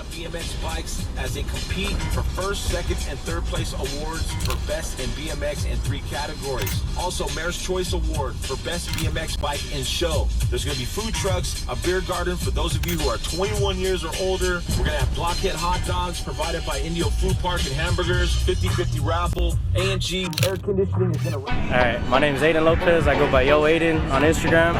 of BMX bikes as they compete for first, second, and third place awards for best in BMX in 3 categories. Also, Mayor's Choice Award for best BMX bike in show. There's going to be food trucks, a beer garden for those of you who are 21 years or older. We're going to have Blockhead hot dogs provided by Indio Food Park and hamburgers, 50-50 raffle, A&G air conditioning is going to... Alright, my name is Aiden Lopez. I go by Yo Aiden on Instagram.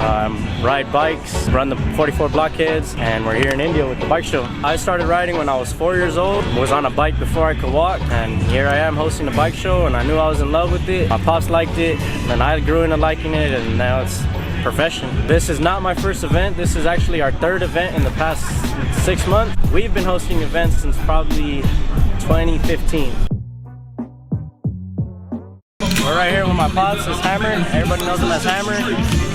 Ride bikes, run the 44Blockheads, and we're here in India with the bike show. I started riding when I was 4 years old, was on a bike before I could walk, and here I am hosting a bike show, and I knew I was in love with it. My pops liked it, and I grew into liking it, and now it's profession. This is not my first event. This is actually our 3rd event in the past 6 months. We've been hosting events since probably 2015. We're right here with my pops, his Hammer. Everybody knows him as Hammer.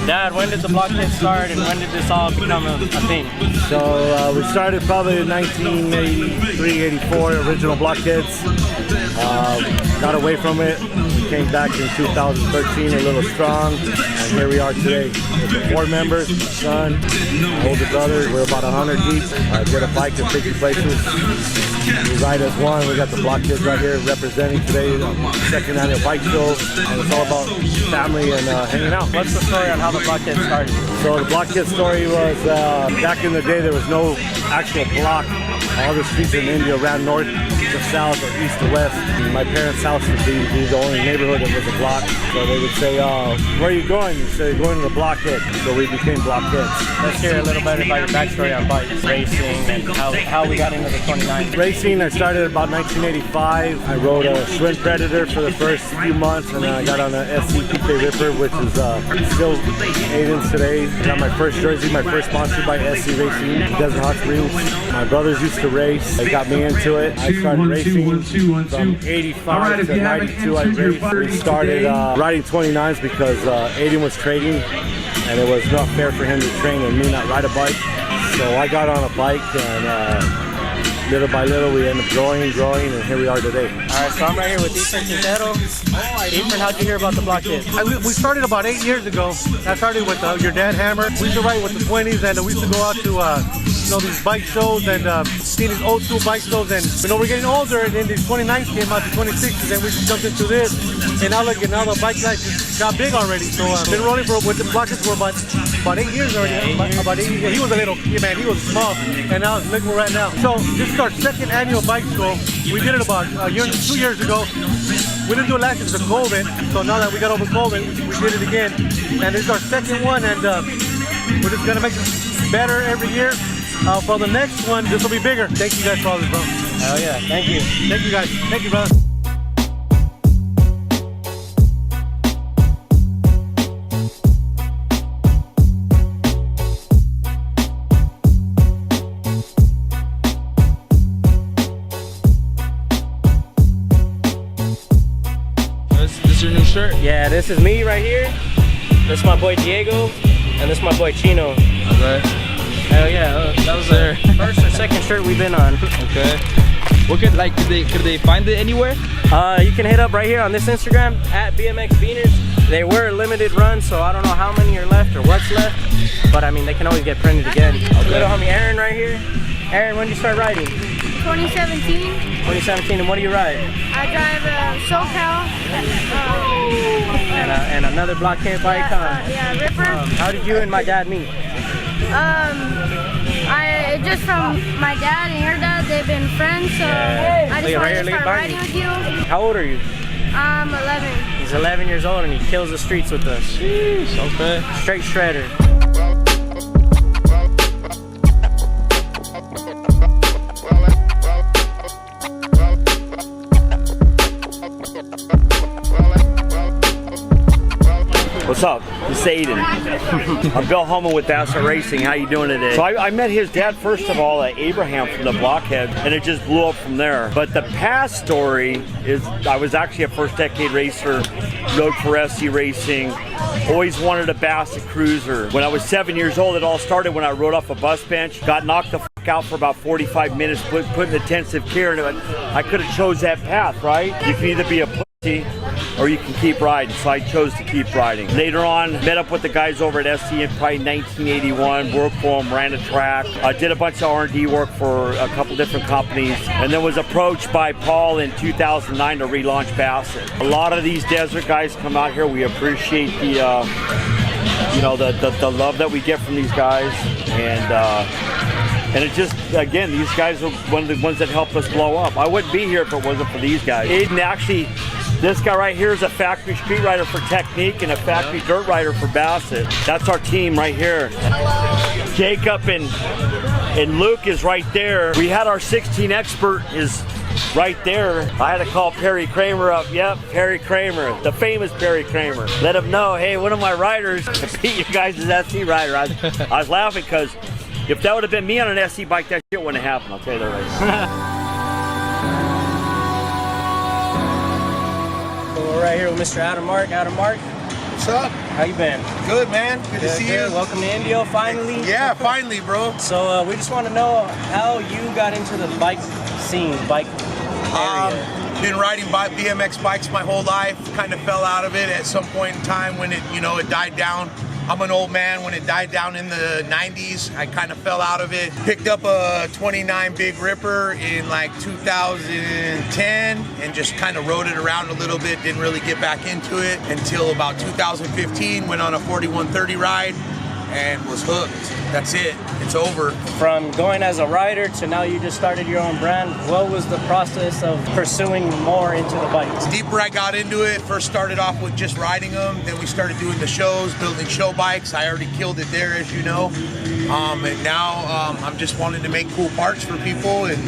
Dad, when did the Blockhead start and when did this all become a thing? So we started probably in 1983, 84, original Blockheads. Got away from it. We came back in 2013 a little strong, and here we are today. 4 members, my son, my older brother. We're about 100 deep. Get a bike to 50 places. We ride as one. We got the Blockheads right here representing today the 2nd annual bike show, and it's all about family and hanging out. What's the story on how the Blockhead started? So the Blockhead story was back in the day there was no actual block. All the streets in India ran north to south or east to west. My parents' house would be the only neighborhood that was a block. So they would say, where are you going? You say, going to the Blockhead. So we became Blockheads. Let's hear a little bit about your backstory on bikes, racing, and how we got into the 29. Racing, I started about 1985. I rode a Schwinn Predator for the first few months, and then I got on a SC PK Ripper, which is still Aiden's today. Got my first jersey, my first sponsored by SC Racing, Desert Hot Springs. My brothers used to race. They got me into it. I started racing from 85 to 92. I raced. We started riding 29s because Aiden was trading, and it was not fair for him to train and me not ride a bike. So I got on a bike, and little by little we ended up growing, and here we are today. Alright, so I'm right here with Ethan Quintero. Ethan, how'd you hear about the Blockhead? We started about 8 years ago. I started with your dad, Hammer. We used to ride with the 20s, and we used to go out to these bike shows and see these old school bike shows. And we're getting older, and then these 29s came out, the 26s, and we jumped into this. And now look, now the bike life just got big already. So been rolling with the Blockheads for about 8 years already. About 8 years. He was a little man, he was small, and now look where we're at now. So this is our 2nd annual bike show. We did it about 2 years ago. We didn't do it last year because of COVID, so now that we got over COVID, we did it again. And this is our 2nd one, and we're just gonna make it better every year. For the next one, this will be bigger. Thank you guys for all this, bro. Hell yeah, thank you. Thank you guys. Thank you, brother. This is your new shirt? Yeah, this is me right here. This is my boy Diego, and this is my boy Chino. Okay. Hell yeah, that was their first or 2nd shirt we've been on. Okay. What could they find it anywhere? You can hit up right here on this Instagram at BMX Beaners. They were a limited run, so I don't know how many are left or what's left, but I mean they can always get printed again. Okay. Little homie Aaron right here. Aaron, when did you start riding? 2017. 2017, and what do you ride? I drive SoCal. And another Blockhead bike, huh? Yeah, Ripper. How did you and my dad meet? I just from my dad and your dad, they've been friends, so I just wanted to start riding with you. How old are you? I'm 11. He's 11 years old and he kills the streets with us. Jeez, okay. Straight shredder. What's up? It's Aiden. I'm Bill Hummel with Asset Racing. How you doing today? So I met his dad first of all at Abraham from the Blockhead, and it just blew up from there. But the past story is I was actually a first decade racer, rode for SC Racing, always wanted a Bassett Cruiser. When I was 7 years old, it all started when I rode off a bus bench, got knocked the f out for about 45 minutes, put in intensive care, and I could have chose that path, right? You can either be a pussy or you can keep riding. So I chose to keep riding. Later on, met up with the guys over at SC in probably 1981, worked for them, ran a track, did a bunch of R&D work for a couple different companies, and then was approached by Paul in 2009 to relaunch Bassett. A lot of these desert guys come out here. We appreciate the the love that we get from these guys, and it just, again, these guys are one of the ones that helped us blow up. I wouldn't be here if it wasn't for these guys. Aiden, actually, this guy right here is a factory street rider for Technique and a factory dirt rider for Bassett. That's our team right here. Hello. Jacob and Luke is right there. We had our 16 expert is right there. I had to call Perry Kramer up. Yep, Perry Kramer, the famous Perry Kramer. Let him know, hey, one of my riders beat you guys' SC rider. I was laughing because if that would have been me on an SC bike, that shit wouldn't have happened, I'll tell you that right. So we're right here with Mr. Adam Mark. Adam Mark, what's up? How you been? Good, man. Good to see you. Welcome to Indio, finally. Yeah, finally, bro. So we just want to know how you got into the bike scene, bike area. Been riding BMX bikes my whole life. Kind of fell out of it at some point in time when it died down. I'm an old man. When it died down in the 90s, I kind of fell out of it. Picked up a 29 Big Ripper in like 2010 and just kind of rode it around a little bit. Didn't really get back into it until about 2015. Went on a 4130 ride and was hooked. That's it. It's over. From going as a rider to now you just started your own brand, what was the process of pursuing more into the bikes? The deeper I got into it, first started off with just riding them, then we started doing the shows, building show bikes. I already killed it there, as you know. And now I'm just wanting to make cool parts for people, and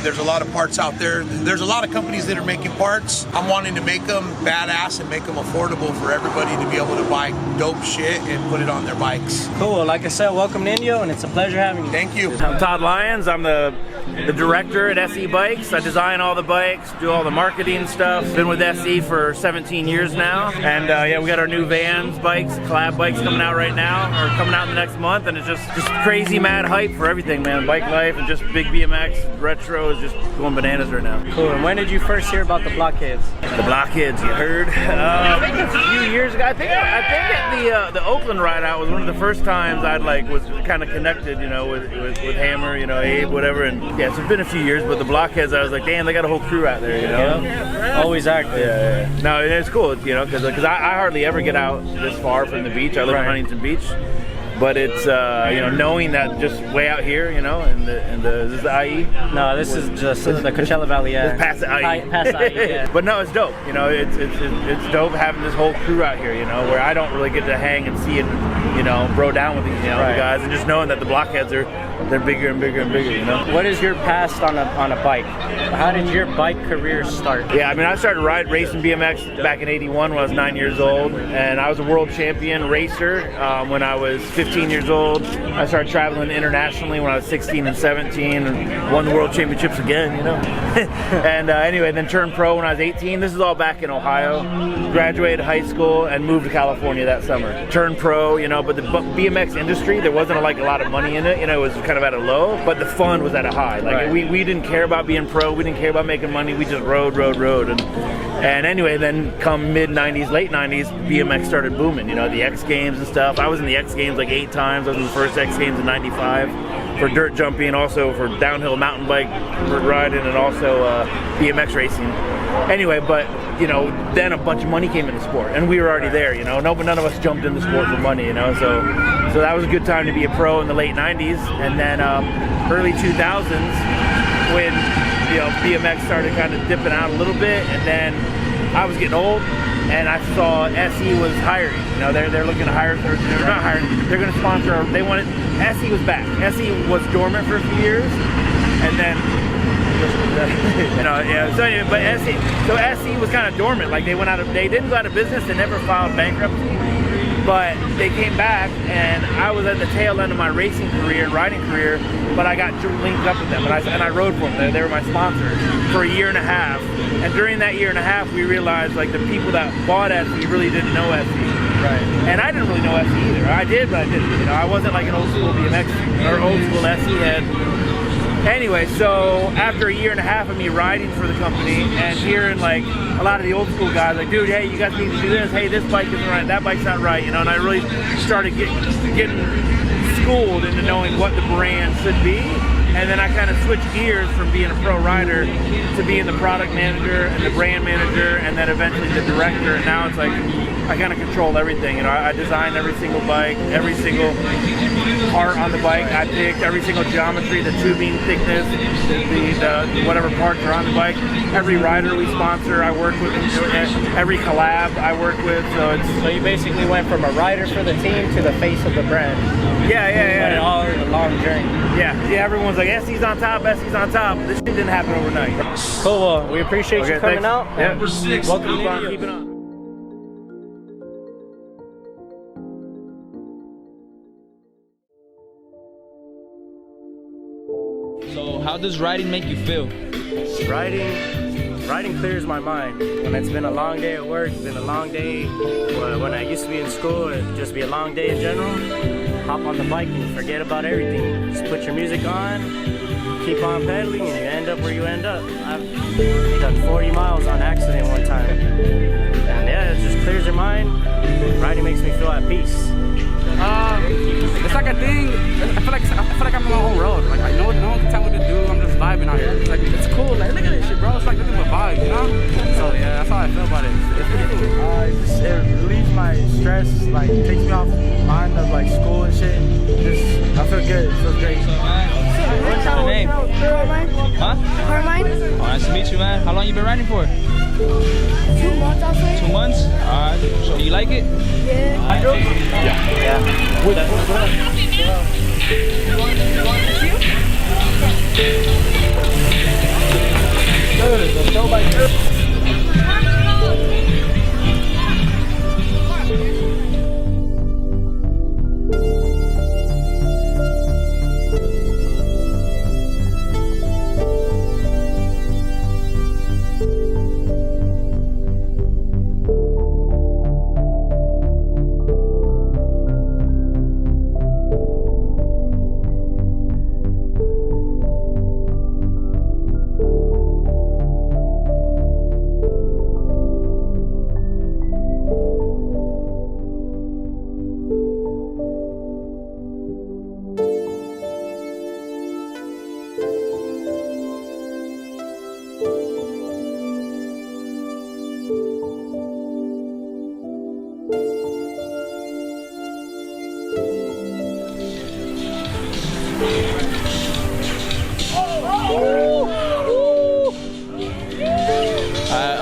there's a lot of parts out there. There's a lot of companies that are making parts. I'm wanting to make them badass and make them affordable for everybody to be able to buy dope shit and put it on their bikes. Cool. Like I said, welcome to Indio, and it's a pleasure having you. Thank you. I'm Todd Lyons. I'm the director at SE Bikes. I design all the bikes, do all the marketing stuff. Been with SE for 17 years now. And yeah, we got our new Vans bikes, collab bikes coming out right now, or coming out in the next month. And it's just crazy mad hype for everything, man. Bike life and just big BMX, retro is just going bananas right now. Cool. And when did you first hear about the Blockheads? The Blockheads, you heard? A few years ago. I think at the Oakland ride out was one of the first times I'd was kind of connected, with Hammer, Abe, whatever. And yeah, so it's been a few years, but the Blockheads, I was like, damn, they got a whole crew out there, Always active. Yeah. No, it's cool, because I hardly ever get out this far from the beach. I live in Huntington Beach. But it's knowing that just way out here, this is the IE. No, this is just the Coachella Valley. Yeah. Past the IE. Past IE. Yeah. But no, it's dope. It's dope having this whole crew out here. Where I don't really get to hang and see it, bro down with these, the guys, and just knowing that the Blockheads they're bigger and bigger and bigger. What is your past on a bike? How did your bike career start? Yeah, I mean, I started racing BMX back in '81 when I was 9 years old, and I was a world champion racer when I was 15 years old. I started traveling internationally when I was 16 and 17 and won the world championships again, And anyway, then turned pro when I was 18. This is all back in Ohio. Graduated high school and moved to California that summer. Turned pro, but the BMX industry, there wasn't a lot of money in it. It was kind of at a low, but the fun was at a high. We didn't care about being pro. We didn't care about making money. We just rode. And anyway, then come mid-90s, late 90s, BMX started booming. The X Games and stuff. I was in the X Games 8 times. I was in the first X Games in '95 for dirt jumping, also for downhill mountain bike riding, and also BMX racing. Anyway, but then a bunch of money came in the sport, and we were already there. None of us jumped in the sport for money. So that was a good time to be a pro in the late '90s, and then early 2000s when BMX started kind of dipping out a little bit, and then I was getting old. And I saw SE was hiring. They're looking to hire. They're not hiring. They're going to sponsor. They wanted. SE was back. SE was dormant for a few years, and then So anyway, but SE was kind of dormant. They didn't go out of business. They never filed bankruptcy, but they came back, and I was at the tail end of my racing career and riding career. But I got linked up with them, and I rode for them. They were my sponsor for a year and a half. And during that year and a half, we realized the people that bought SE really didn't know SE. Right. And I didn't really know SE either. I did, but I didn't. I wasn't like an old school BMX or old school SE head. Anyway, so after a year and a half of me riding for the company and hearing like a lot of the old school guys like, dude, hey, you guys need to do this. Hey, this bike isn't right. That bike's not right. You know, and I really started getting schooled into knowing what the brand should be. And then I kind of switched gears from being a pro rider to being the product manager and the brand manager and then eventually the director. And now it's like I kind of control everything. You know, I design every single bike, every single part on the bike. I picked every single geometry, the tubing thickness, the whatever parts are on the bike. Every rider we sponsor, I work with. Every collab I work with. So you basically went from a rider for the team to the face of the brand. Yeah. All a long journey. Yeah. Everyone's like, SC's on top, SC's on top. This shit didn't happen overnight. Cool. Well, we appreciate you coming out. Yeah. Welcome. Keep it on. So how does riding make you feel? Riding clears my mind. When it's been a long day at work, been a long day. When I used to be in school, it'd just be a long day in general. Hop on the bike and forget about everything. Just put your music on, keep on pedaling, and you end up where you end up. I've done 40 miles on accident one time. And yeah, it just clears your mind. Riding makes me feel at peace. It's like a thing. I feel like I'm on my own road. Like no one can tell what to do. I'm just vibing out here. It's like it's cool. Like look at this shit, bro. It's like nothing but vibe, you know? So yeah, that's how I feel about it. It's pretty cool. It relieves my stress. Like takes me off mind of like school and shit. I feel good. It feels great. What's your name? Carmine. Huh? Carmine. Oh, nice to meet you, man. How long you been riding for? 2 months, I'll say. 2 months? Alright. So you like it? Yeah. Yeah. Good. Let's go by good.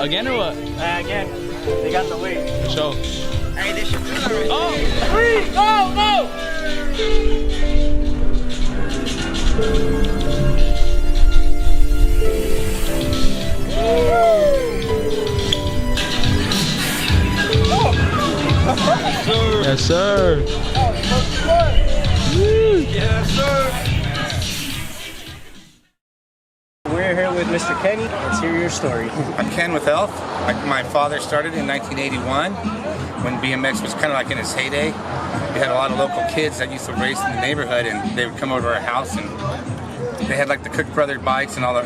Again or what? Again. They got the weight. So. Hey, they should do that right. Oh! 3, go! Yes, sir. Yes, sir. We're here with Mr. Kenny. Let's hear your story. I'm Ken with Elf. My father started in 1981 when BMX was kind of like in its heyday. We had a lot of local kids that used to race in the neighborhood, and they would come over to our house, and they had like the Cook Brothers bikes and all the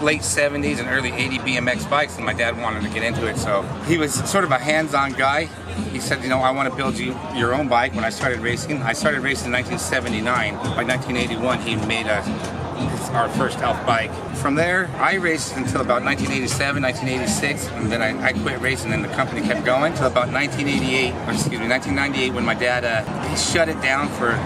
late 70s and early 80 BMX bikes, and my dad wanted to get into it, so he was sort of a hands-on guy. He said, you know, I want to build you your own bike. When I started racing in 1979. By 1981, he made our first Elf bike. From there, I raced until about 1987, 1986, and then I quit racing, and the company kept going until about 1998, when my dad he shut it down for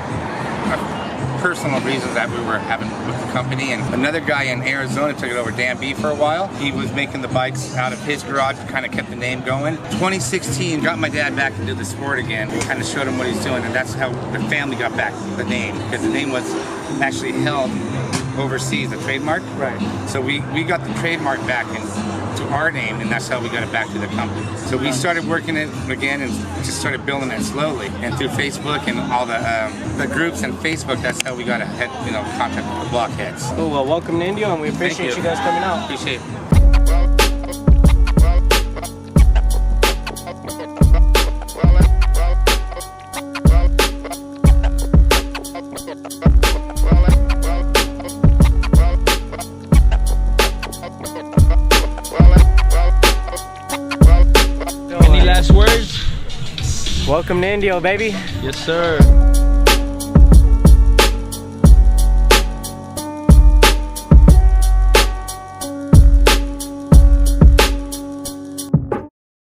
personal reasons that we were having with the company, and another guy in Arizona took it over, Dan B, for a while. He was making the bikes out of his garage and kind of kept the name going. 2016 got my dad back into the sport again. We kind of showed him what he's doing, and that's how the family got back the name, because the name was actually held overseas, the trademark. Right. So we got the trademark back to our name, and that's how we got it back to the company. So we started working it again and just started building it slowly. And through Facebook and all the groups and Facebook, that's how we got contact with the Blockheads. Oh, well, welcome to India, and we appreciate you guys coming out. Appreciate it. Welcome to Indio, baby. Yes, sir.